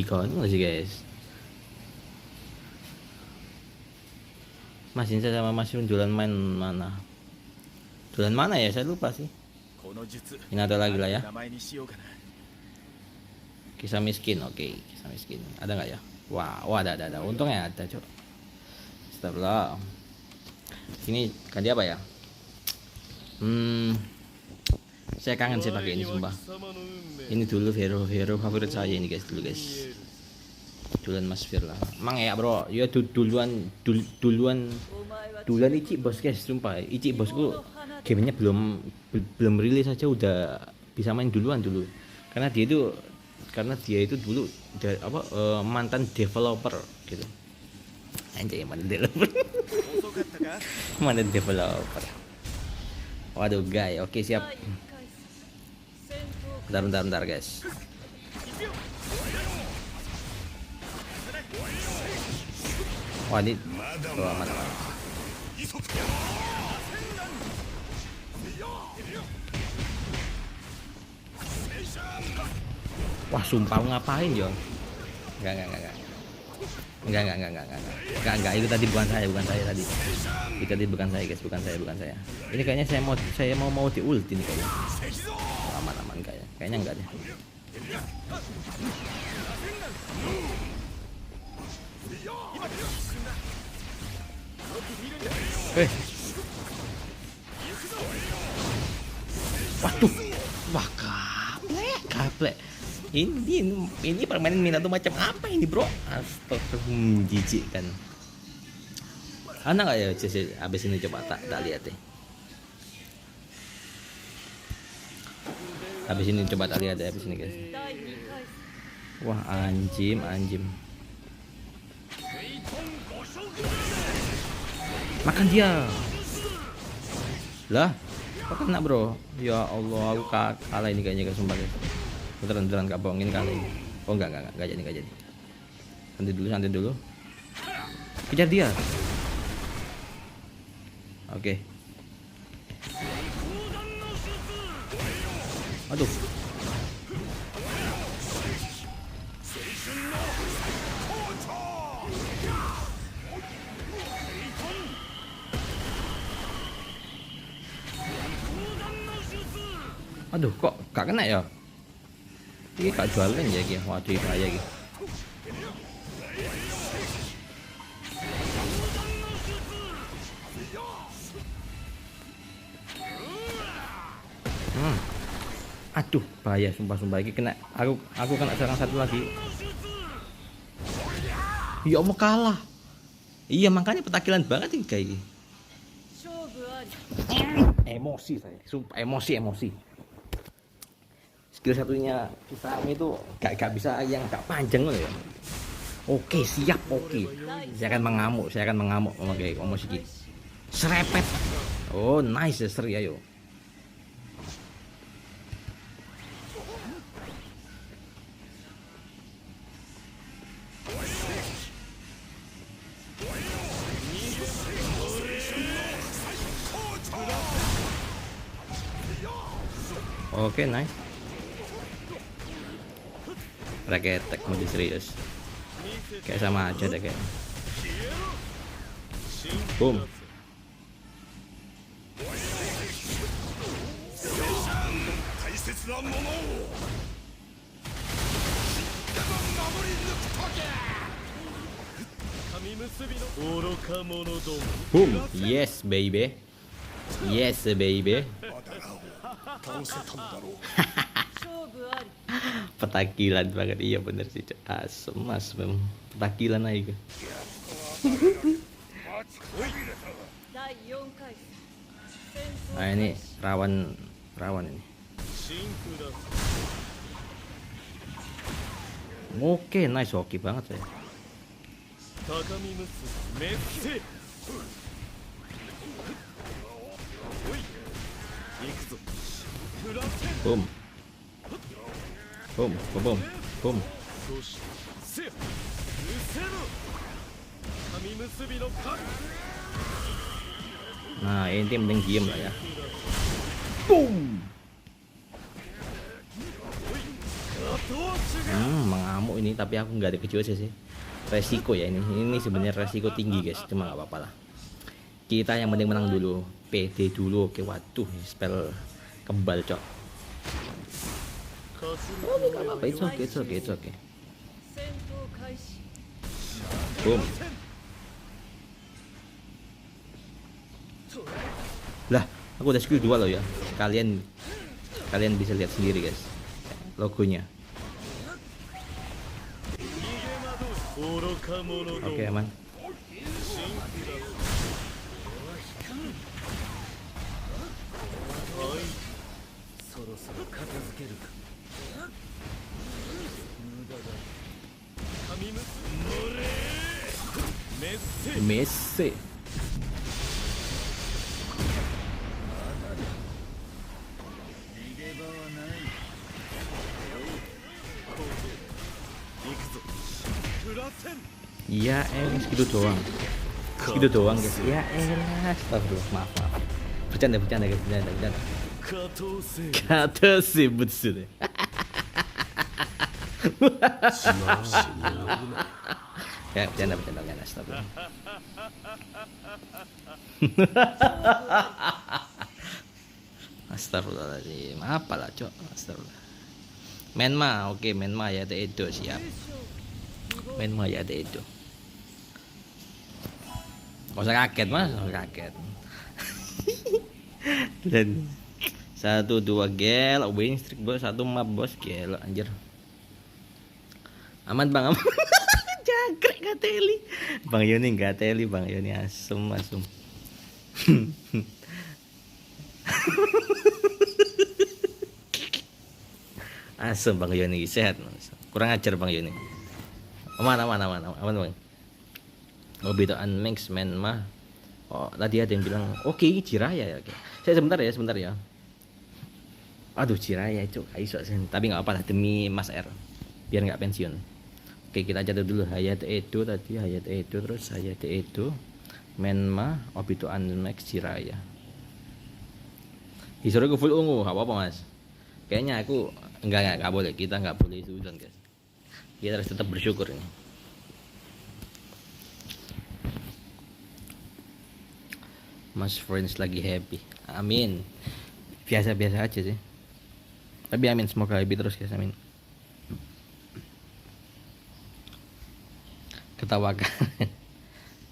Ikon nggak sih guys? Mas Insa sama Mas Yun jualan main mana? Jualan mana ya? Saya lupa sih. Ini ada lagi lah ya. Kisah miskin, oke. Kisah miskin. Ada nggak ya? Wah, ada. Untungnya ada, cok. Astagfirullah. Ini ganti apa ya? Saya kangen sih pakai ini sumpah. Ini dulu hero favorit saya ini guys, dulu guys. Duluan Mas Fir lah. Emang ya bro, ya duluan Ichi bos guys, sumpah. Ichi bosku gamenya belum rilis saja udah bisa main duluan dulu. Karena dia itu dulu mantan developer gitu. Anjay, mantan developer. Mantan developer. Waduh, guys. Oke, siap. Bentar guys. Wah, ini aman. Wah, sumpah ngapain, Jong? Enggak. Itu tadi bukan saya tadi. Itu tadi bukan saya, guys, bukan saya. Ini kayaknya saya mau di ulti nih kayaknya. Aman kayaknya enggak deh. Waduh. Wah, kaplek. Ini permainan Minato macam apa ini, bro? Astagfirullah, jijik kan. Ada nggak ya abis ini coba tak lihat deh. Habis ini coba tak lihat ya, habis ini guys. Wah, anjim. Makan dia. Lah, kok kena bro? Ya Allah, aku kalah ini kayaknya guys, sumpah guys. Beneran gak bohongin kali ini. Oh enggak jadi. Santai dulu. Kejar dia. Oke. Aduh. Aduh, kok gak kena ya? Ini gak jualan ya gitu. Waduh, bahaya gitu. Aduh, bahaya sumpah ini kena. Aku kena serang satu lagi. Ya Allah, kalah. Iya, makanya petakilan banget ini kayak gini. Emosi saya, sumpah emosi. Skill satunya Kisame itu gak bisa yang gak panjang loh ya. Oke, siap, oke. Saya akan mengamuk memakai emosi gitu. Serepet. Oh, nice, seri ayo. Oke, nice. Raket attack mode serius. Kayak sama aja deh kayak. Boom. Boom. Yes baby. Petakilan banget, iya bener sih, asem mas memang petakilan aja. Nah ini rawan ini. Oke, nice, oke banget saya. Boom. Nah, ini mending diem lah ya. Boom. Mengamuk ini, tapi aku nggak ada kejual sih. Resiko ya ini sebenarnya resiko tinggi guys, cuma nggak apa-apa lah. Kita yang penting menang dulu, PD dulu. Oke, waduh, spell kebal cok. Oh, nggak apa-apa, it's okay. Boom. Lah, aku udah skill 2 loh ya. Kalian bisa lihat sendiri guys, logonya. Oke, aman. Messi. Ya segitu doang guys. Ya astagfirullah, maaf. Bercanda guys, bercanda. Kata sebut sudah. Ya bercanda astagfirullah. Astagfirullahaladzim, apalah cok, astagfirullah. Menma, oke, Menma ya itu siap. Menma ya itu. Gak usah kaget mas, kaget. Dan 1-2 gel, winning streak bos, 1 map bos, gel anjir. Aman bang, aman. Jangkrik gateli. Bang Yoni gateli, Bang Yoni asem. Asem Bang Yoni, sehat. Kurang ajar Bang Yoni. Aman Bang. Obito Unmax Menma. Oh, tadi ada yang bilang, oke, Jiraya ya. Okay. Saya sebentar ya. Aduh, Jiraya cuk, iso tapi nggak apa-apa lah demi Mas R. Biar nggak pensiun. Oke, kita catat dulu Hayate Edo tadi, terus Hayate Edo, Menma, Obito Unmax, Jiraya. Historiku full ungu, nggak apa-apa Mas. Kayaknya aku enggak boleh, kita nggak boleh suzon guys. Kita harus tetap bersyukur ini. Mas Friends lagi happy, amin. Biasa-biasa aja sih, tapi amin, semoga happy terus guys, amin. Ketawakan.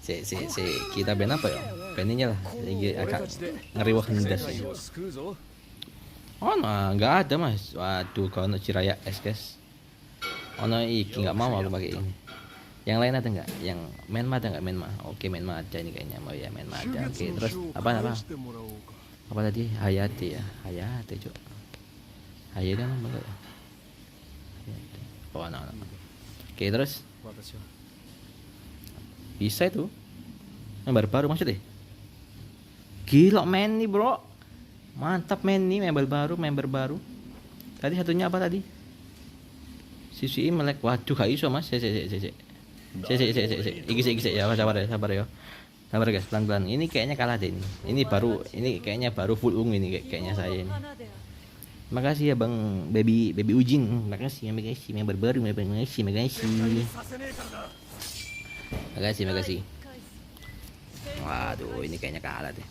si kita band apa ya, bandnya lah lagi agak ngeriwah ngendas ya. Oh nah, nggak ada mas. Waduh, kalau Jiraya S guys. Oh no, iki nggak mau aku pakai ini. Yang lain ada nggak? Yang Menma ada nggak? Menma? Oke, Menma ada ini kayaknya. Mau ya Menma ada. Oke, terus apa? Apa tadi? Hayate ya. Hayate cok. Hayate kan apa? Oh no. Oke, terus bisa itu member baru maksudnya? Gila men nih bro, mantap men nih, member baru. Tadi satunya apa tadi? Sisi melek. Waduh, gak iso mas. Iki ya, sabar ya. Sabar guys, pelan-pelan. Ini kayaknya kalah deh ini. Ini kayaknya baru full ungu ini kayaknya saya ini. Makasih ya Bang Baby Ujin. Makasih member baru. Makasih. Waduh, ini kayaknya kalah deh.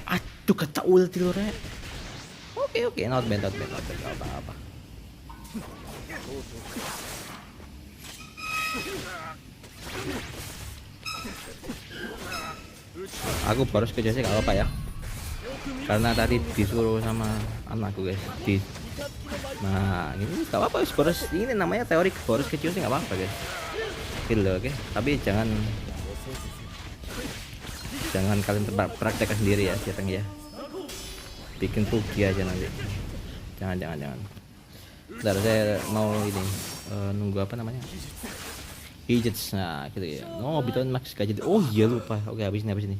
Aduh, kata ulti lo rek. Oke, not bad, apa. Aku baru sekejap gak apa ya, karena tadi disuruh sama anakku guys. Nah ini gak apa-apa, boros ini namanya teori boros kecil sih, gak apa-apa guys. Oke, tapi jangan kalian praktekkan sendiri ya, jarang ya. Bikin rugi aja nanti. Jangan. Bentar, saya mau ini nunggu apa namanya? Gadgets, nah gitu ya. Oh, Obito Max gadget. Oh iya lupa. Oke, habis ini.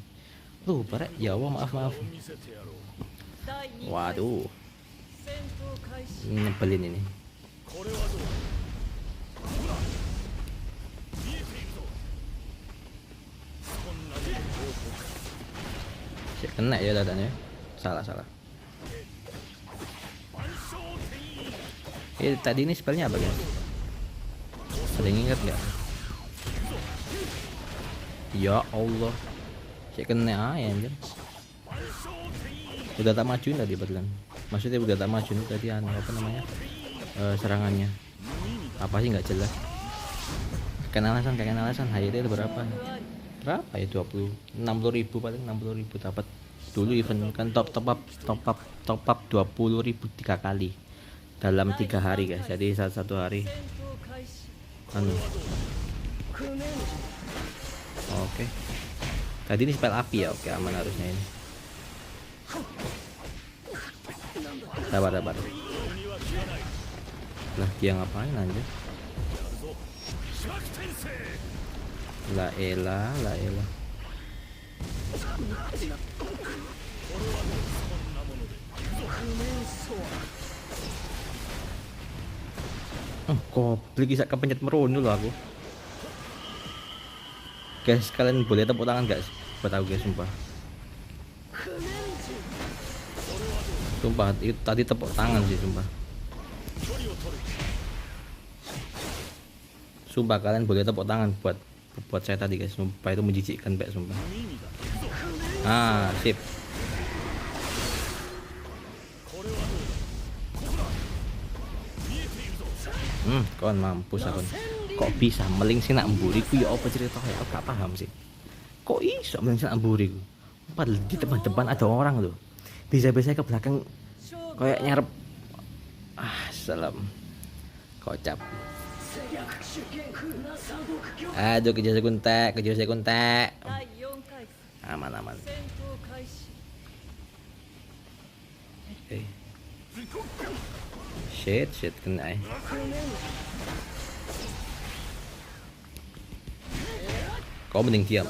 Lupa rek. Ya Allah, maaf. Waduh. Nyebelin ini. Kena ya datanya. Salah. Tadi ini spellnya apa guys? Ada yang ingat nggak? Ya Allah, saya kena ya anjir. Udah tak majuin tadi betulan. Maksudnya udah tak majuin tadi apa namanya? Serangannya. Apa sih nggak jelas. Kayak alasan HYT itu berapa? Berapa ya 60.000 paling 60.000 dapat. Dulu event kan top up 20.000 3 kali dalam 3 hari guys. Jadi satu hari oke. Tadi ini spell api ya. Oke, aman harusnya ini. Sabar. Lah dia ngapain anjir? La elah. Goblok bisa kepencet merono loh aku. Guys, kalian boleh tepuk tangan guys buat aku guys, sumpah itu tadi tepuk tangan sih, sumpah kalian boleh tepuk tangan buat saya tadi guys, sumpah itu menjijikkan pak, sumpah. Sip. Kon mampus akon. Kok bisa meling sih nak mburiku ya apa ceritanya? Aku gak paham sih. Kok iso meling sih nak mburiku? Padahal di depan ada orang loh. Bisa-bisa ke belakang kayak nyarep. Salam. Kocap. Aduh, kejar saya kuntek. Aman. Okay. Shit kena. Kau mending diam.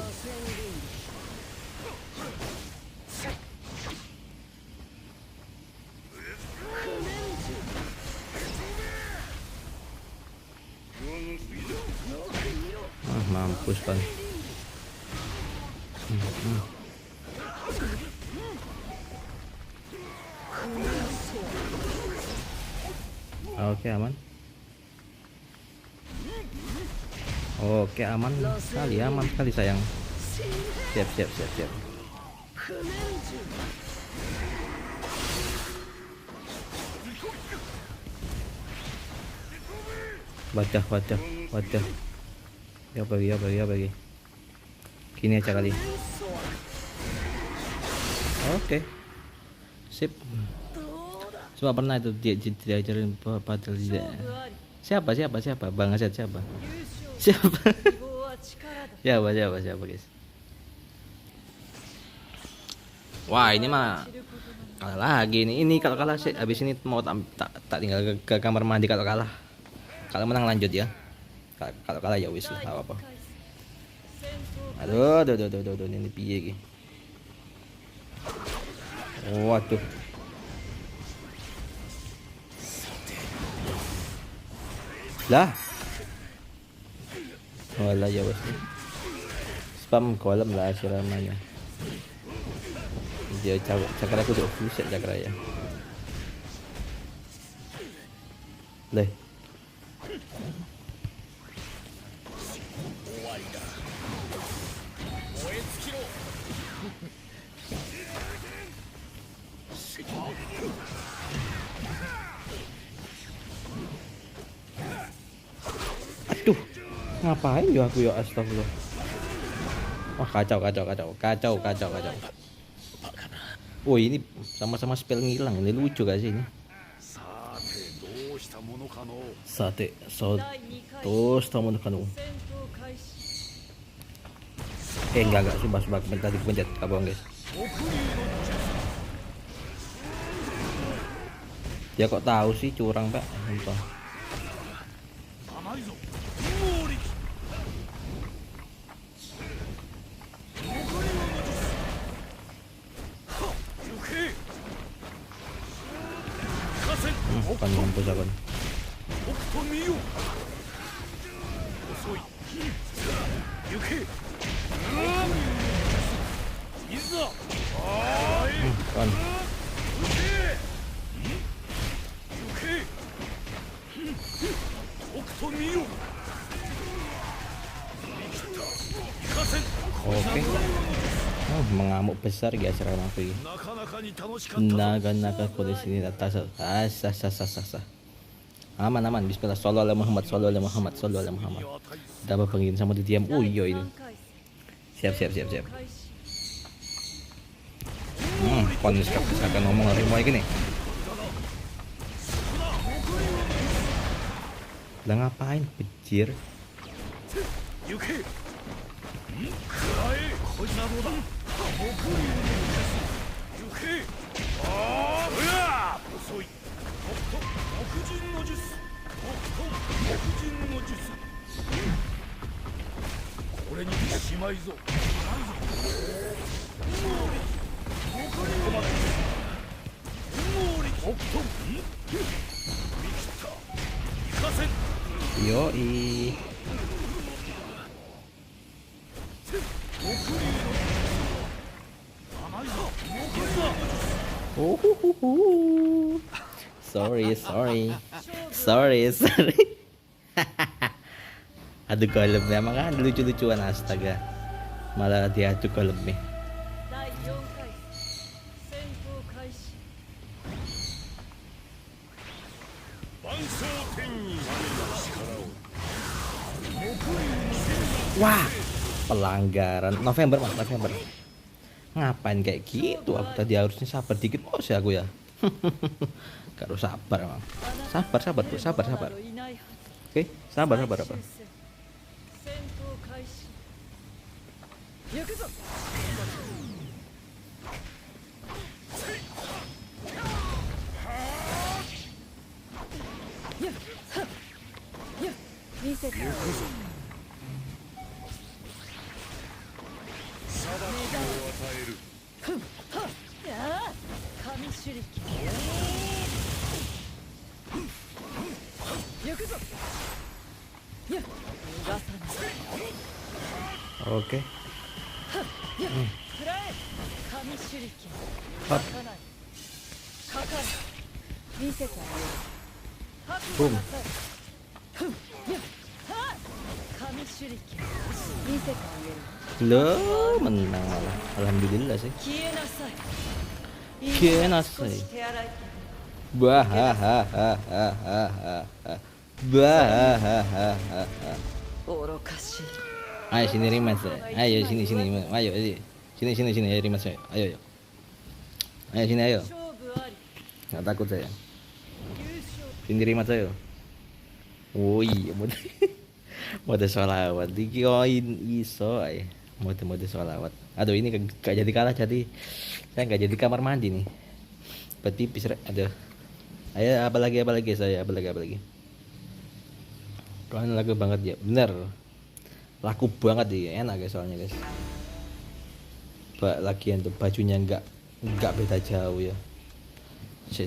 Mampus kan. Oke, aman. Oke, aman sekali sayang. Siap. Wadah. Ya bagi. Gini aja kali. Oke. Sip. Cuma pernah itu dia diajarin padahal tidak. Siapa? Bang Aset siapa? Siapa guys? Wah, ini mah kalah lagi nih. Ini kalau kalah sih habis ini mau tak tinggal ke kamar mandi kalau kalah. Kalau menang lanjut ya. Kalau kalah ya wis lah, apa. Aduh, ini piye iki. Waduh. Lah. Wala ya wis. Spam kolom lah siramanya. Dia cakra aku udah full set cakra ya. Leh. Aduh, ngapain ya aku ya, astagfirullah. Wah, kacau. Oh, ini sama-sama spell ngilang. Ini lucu gak sih ini? Sate, enggak, sumpah tadi pencet abang guys. Ya kok tahu sih curang pak, sumpah. Kan mampus aku. kon. Oke. Oh, mengamuk besar guys serangan aku ini. Naga-naga kode sini atas. Aman aman. Bismillah. Sallallahu alaihi Muhammad. Sallallahu alaihi Muhammad. Sallallahu alaihi Muhammad. Udah apa bangin sama diam. Oh iya ini. Siap. Kon akan ngomong hari mau gini. Lah ngapain bejir? Yoi. Sorry. Aduh golemnya emang kan lucu-lucuan astaga. Malah diadu golemnya. Wah, pelanggaran November. Ngapain kayak gitu? Aku tadi harusnya sabar dikit sih aku ya. Gak usah sabar emang. Sabar bro, sabar. Oke, sabar apa? Oke. Boom. Loh, menang malah. Alhamdulillah sih. Kienasai. Ayo sini Rimas. Ayo sini. Ayo sini ayo Rimas. Ayo. Ayo sini ayo. Nggak takut saya. Sini Rimas ayo. Oh iya, mode sholawat dikioin iso ya. Mode sholawat. Aduh ini gak jadi kalah, jadi saya gak jadi kamar mandi nih. Berarti bisa ada. Ayo apa lagi saya apa lagi. Kalian laku banget ya, bener. Laku banget ya, enak guys soalnya guys. Lagian tuh bajunya nggak beda jauh ya. Si.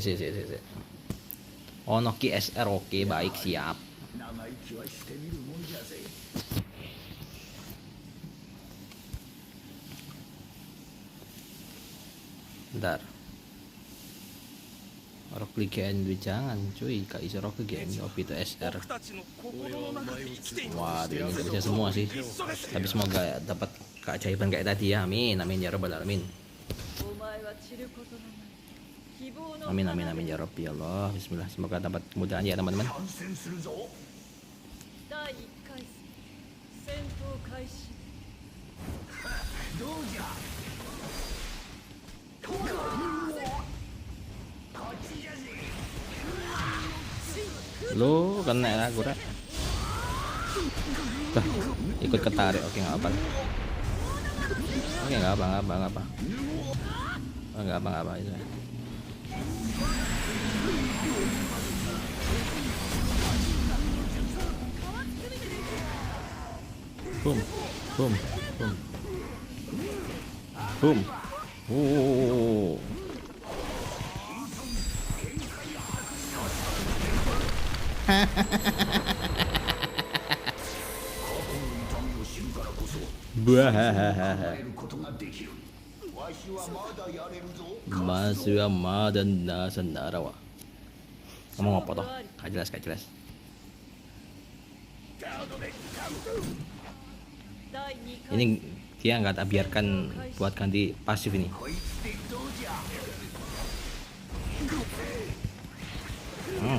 Noki SR oke, baik siap. Bentar. Rock League jangan cuy, kak iso Rock League Obito SR. Wah, ini nggak bisa semua sih. Tapi semoga ya, dapat keajaiban kayak tadi ya. Amin ya rabbal alamin. Amin ya Rabbi ya Allah. Bismillah, semoga dapat kemudahan ya teman-teman. Lo kena aku rek. Ikut ketarik. Oke, nggak apa. Oke, nggak apa. Nggak apa itu. Boom. Masya dan Nasandarawa. Ngomong apa toh? Gak jelas, gak jelas. Ini dia nggak tak biarkan buat ganti pasif ini.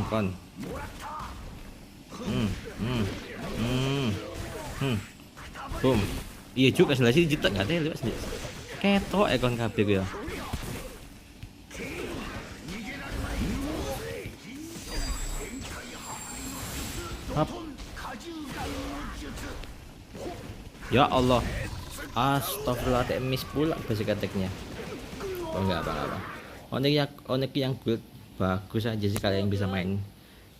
Kon. Boom. Iya juga sebelah sini juta nggak ada lewat sini. Ketok ekon kabeh ya. Hap. Ya Allah. Astagfirullah, miss pula basic attack-nya. Oh enggak apa-apa. Onek yang build bagus aja sih kalau yang bisa main.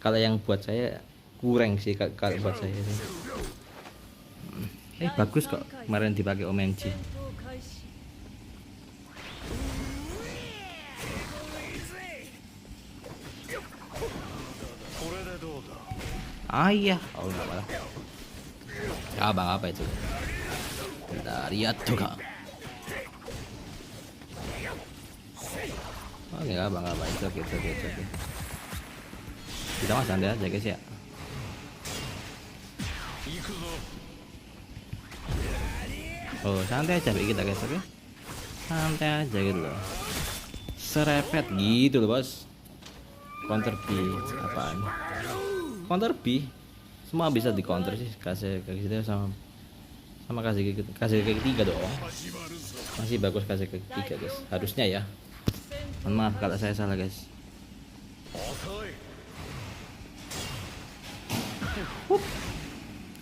Kalau yang buat saya kurang sih kalau buat saya sih. Bagus kok kemarin dipakai OMG. Iya, oh enggak apa-apa. Abang apa itu? Lihat tuh kak. Oh enggak abang apa itu oke. Kita mah santai aja guys ya. Oh santai aja kita guys, oke? Santai aja gitu loh. Serepet gitu loh bos. Counter B apaan? Counter B semua bisa di counter sih, kasih kayak gitu sama kasih ke ketiga dong. Masih bagus kasih ke ketiga guys, harusnya ya. Mohon maaf kalau saya salah guys.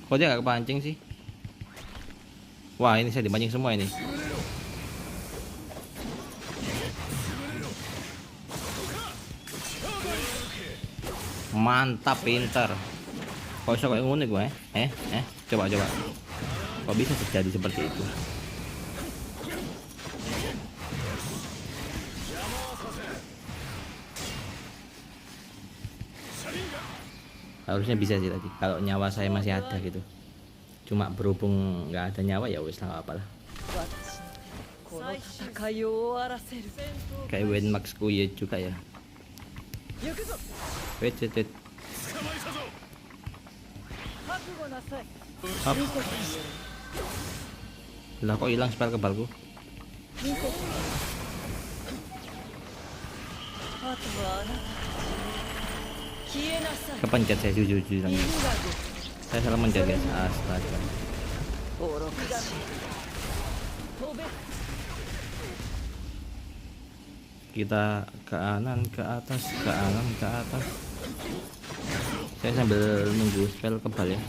Kok dia gak kepancing sih? Wah ini saya dipancing semua ini. Mantap, pintar. Kok bisa kayak unik gue? Coba. Kok bisa terjadi seperti itu? Harusnya bisa sih tadi. Kalau nyawa saya masih ada gitu. Cuma berhubung nggak ada nyawa ya wis lah apalah. Kayak Wayne Max ku ya juga ya. Wait. Hap. Lah kok hilang spell kebalku? Kepencet saya jujur lagi. Saya salah mencet guys. Astaga. Kita ke kanan, ke atas, ke kanan, ke atas. Saya sambil nunggu spell kebal ya.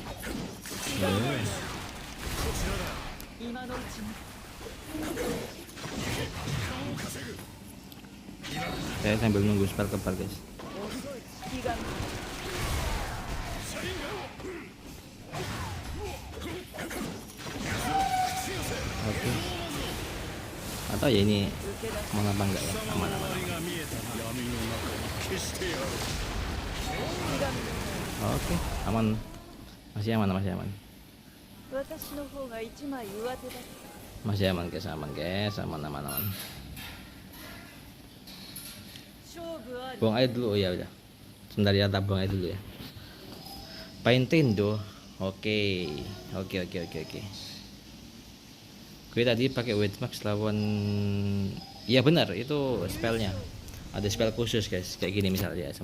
Saya sambil nunggu spell kebal guys. Oke. Atau ya ini mau apa enggak ya? Aman. Oke, aman. Masih aman. Masih aman guys, aman. Buang air dulu, oh ya udah. Sebentar ya, buang air dulu ya. Painting do. Oke. Gue tadi pakai Wait Max lawan. Iya benar, itu spellnya. Ada spell khusus guys, kayak gini misalnya.